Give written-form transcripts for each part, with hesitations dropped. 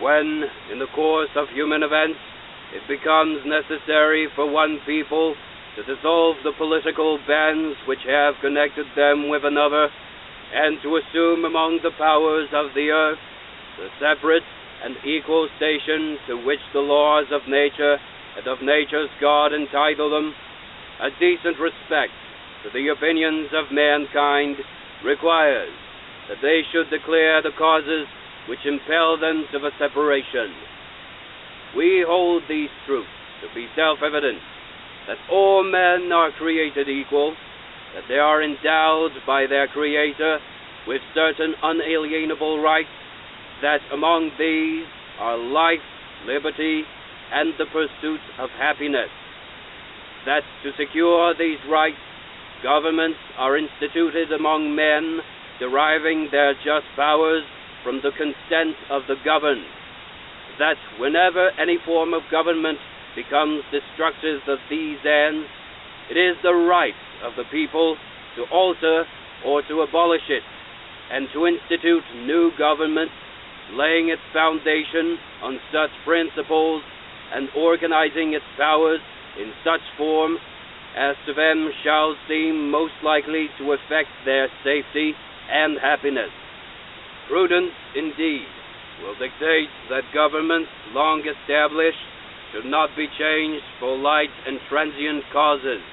when, in the course of human events, it becomes necessary for one people to dissolve the political bands which have connected them with another, and to assume among the powers of the earth the separate and equal station to which the laws of nature and of nature's God entitle them, a decent respect to the opinions of mankind requires that they should declare the causes which impel them to the separation. We hold these truths to be self-evident, that all men are created equal, that they are endowed by their Creator with certain unalienable rights, that among these are life, liberty, and the pursuit of happiness, that to secure these rights, governments are instituted among men, deriving their just powers from the consent of the governed, that whenever any form of government becomes destructive of these ends, it is the right of the people to alter or to abolish it, and to institute new government, laying its foundation on such principles and organizing its powers in such form as to them shall seem most likely to effect their safety and happiness. Prudence, indeed, will dictate that governments long established should not be changed for light and transient causes,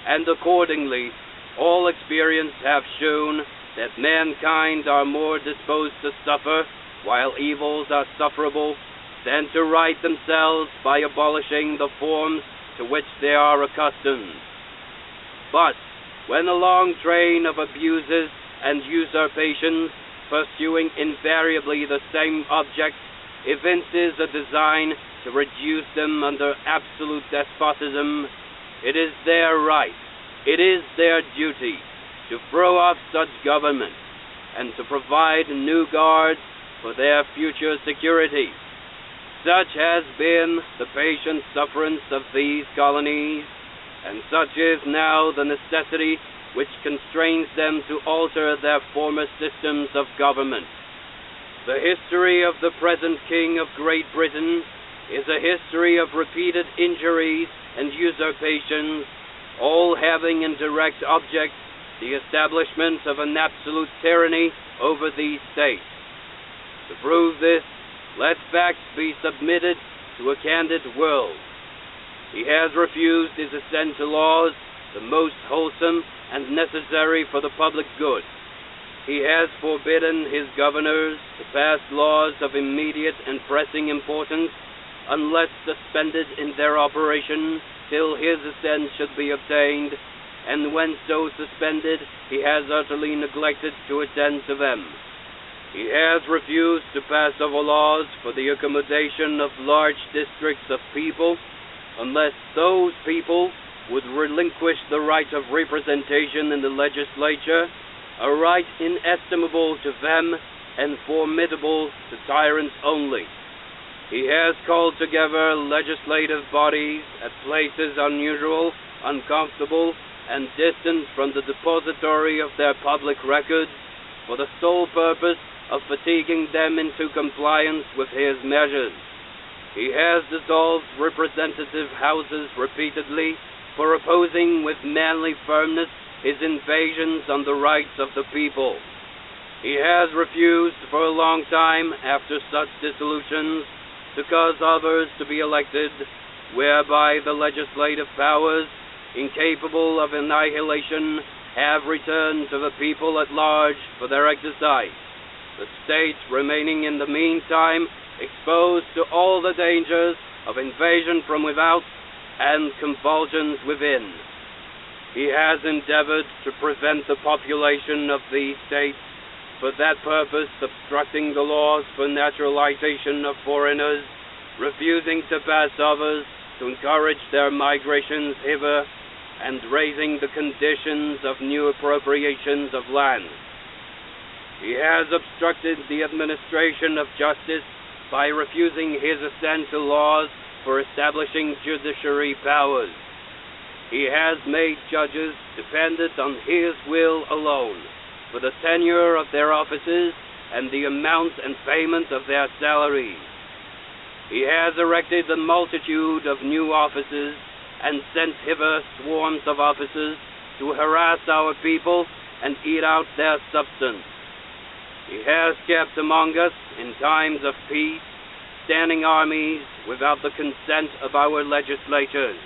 and accordingly all experience have shown that mankind are more disposed to suffer while evils are sufferable than to right themselves by abolishing the forms to which they are accustomed. But when a long train of abuses and usurpations, pursuing invariably the same object, evinces a design to reduce them under absolute despotism, it is their right, it is their duty, to throw off such government, and to provide new guards for their future security. Such has been the patient sufferance of these colonies, and such is now the necessity which constrains them to alter their former systems of government. The history of the present King of Great Britain is a history of repeated injuries and usurpations, all having in direct object the establishment of an absolute tyranny over these states. To prove this, let facts be submitted to a candid world. He has refused his assent to laws, the most wholesome and necessary for the public good. He has forbidden his governors to pass laws of immediate and pressing importance, unless suspended in their operation till his assent should be obtained, and when so suspended, he has utterly neglected to attend to them. He has refused to pass over laws for the accommodation of large districts of people, unless those people would relinquish the right of representation in the legislature, a right inestimable to them and formidable to tyrants only. He has called together legislative bodies at places unusual, uncomfortable, and distant from the depository of their public records, for the sole purpose of fatiguing them into compliance with his measures. He has dissolved representative houses repeatedly for opposing with manly firmness his invasions on the rights of the people. He has refused for a long time, after such dissolutions, to cause others to be elected, whereby the legislative powers, incapable of annihilation, have returned to the people at large for their exercise, the state remaining in the meantime exposed to all the dangers of invasion from without and convulsions within. He has endeavored to prevent the population of these states, for that purpose obstructing the laws for naturalization of foreigners, refusing to pass others to encourage their migrations hither, and raising the conditions of new appropriations of land. He has obstructed the administration of justice by refusing his assent to laws for establishing judiciary powers. He has made judges dependent on his will alone for the tenure of their offices, and the amount and payment of their salaries. He has erected a multitude of new offices, and sent hither swarms of officers to harass our people and eat out their substance. He has kept among us, in times of peace, standing armies without the consent of our legislatures.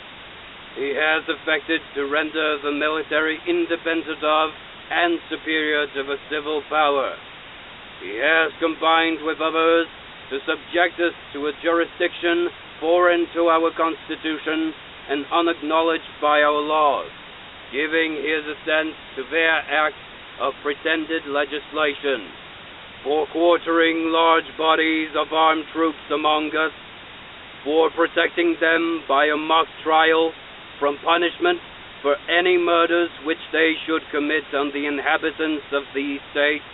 He has effected to render the military independent of and superior to the civil power. He has combined with others to subject us to a jurisdiction foreign to our Constitution and unacknowledged by our laws, giving his assent to their acts of pretended legislation, for quartering large bodies of armed troops among us, for protecting them by a mock trial from punishment for any murders which they should commit on the inhabitants of these states,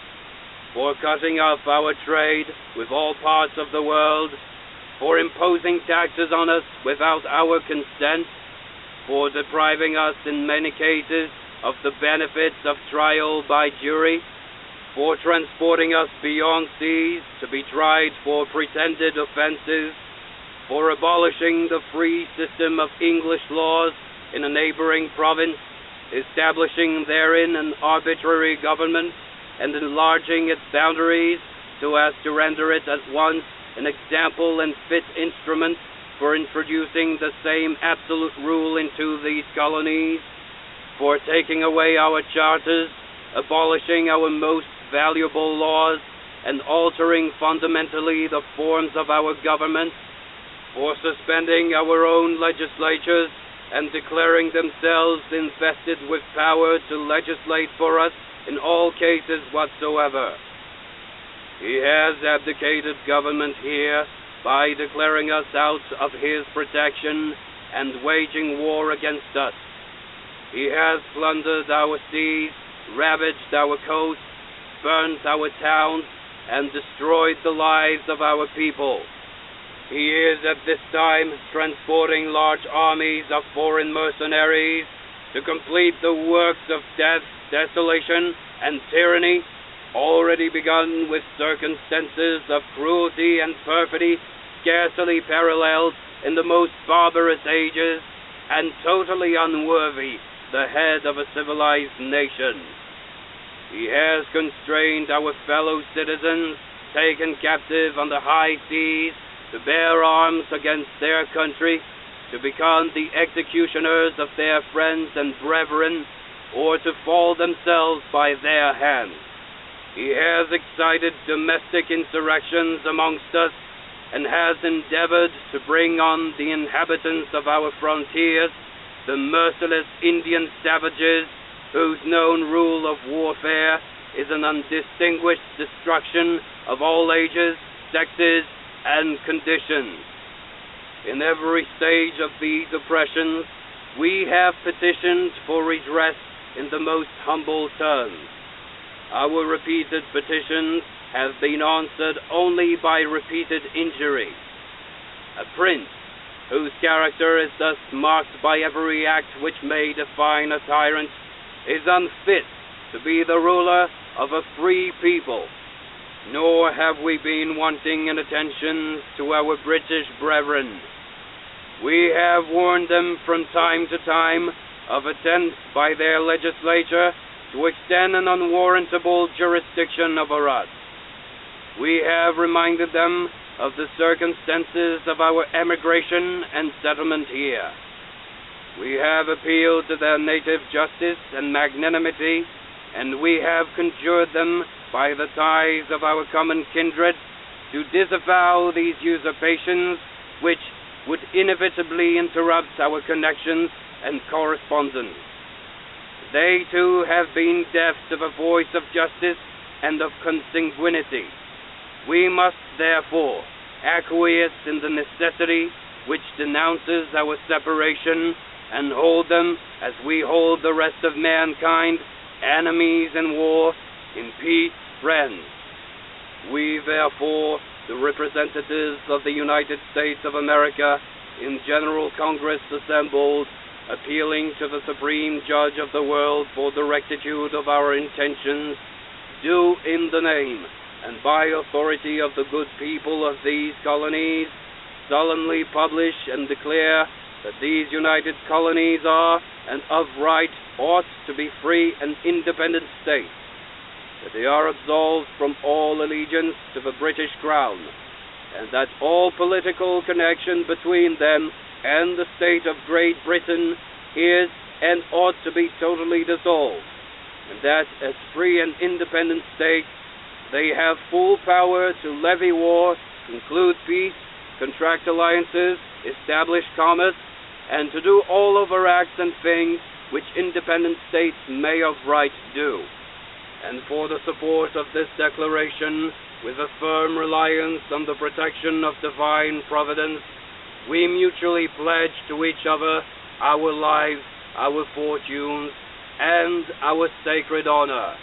for cutting off our trade with all parts of the world, for imposing taxes on us without our consent, for depriving us in many cases of the benefits of trial by jury, for transporting us beyond seas to be tried for pretended offenses, for abolishing the free system of English laws in a neighboring province, establishing therein an arbitrary government, and enlarging its boundaries so as to render it at once an example and fit instrument for introducing the same absolute rule into these colonies, for taking away our charters, abolishing our most valuable laws, and altering fundamentally the forms of our government, for suspending our own legislatures and declaring themselves invested with power to legislate for us in all cases whatsoever. He has abdicated government here by declaring us out of his protection and waging war against us. He has plundered our seas, ravaged our coasts, burnt our towns, and destroyed the lives of our people. He is at this time transporting large armies of foreign mercenaries to complete the works of death, desolation, and tyranny, already begun with circumstances of cruelty and perfidy scarcely paralleled in the most barbarous ages, and totally unworthy the head of a civilized nation. He has constrained our fellow citizens, taken captive on the high seas, to bear arms against their country, to become the executioners of their friends and brethren, or to fall themselves by their hands. He has excited domestic insurrections amongst us, and has endeavored to bring on the inhabitants of our frontiers the merciless Indian savages, whose known rule of warfare is an undistinguished destruction of all ages, sexes, and conditions. In every stage of these oppressions, we have petitioned for redress in the most humble terms. Our repeated petitions have been answered only by repeated injury. A prince, whose character is thus marked by every act which may define a tyrant, is unfit to be the ruler of a free people. Nor have we been wanting in attention to our British brethren. We have warned them from time to time of attempts by their legislature to extend an unwarrantable jurisdiction over us. We have reminded them of the circumstances of our emigration and settlement here. We have appealed to their native justice and magnanimity, and we have conjured them by the ties of our common kindred to disavow these usurpations which would inevitably interrupt our connections and correspondence. They too have been deaf to the voice of justice and of consanguinity. We must therefore acquiesce in the necessity which denounces our separation, and hold them, as we hold the rest of mankind, enemies in war, in peace friends. We therefore, the representatives of the United States of America, in General Congress assembled, appealing to the Supreme Judge of the world for the rectitude of our intentions, do in the name and by authority of the good people of these colonies, solemnly publish and declare that these united colonies are, and of right ought to be free and independent states, that they are absolved from all allegiance to the British Crown, and that all political connection between them and the state of Great Britain is and ought to be totally dissolved, and that as free and independent states they have full power to levy war, conclude peace, contract alliances, establish commerce, and to do all other acts and things which independent states may of right do. And for the support of this declaration, with a firm reliance on the protection of divine providence, we mutually pledge to each other our lives, our fortunes, and our sacred honor.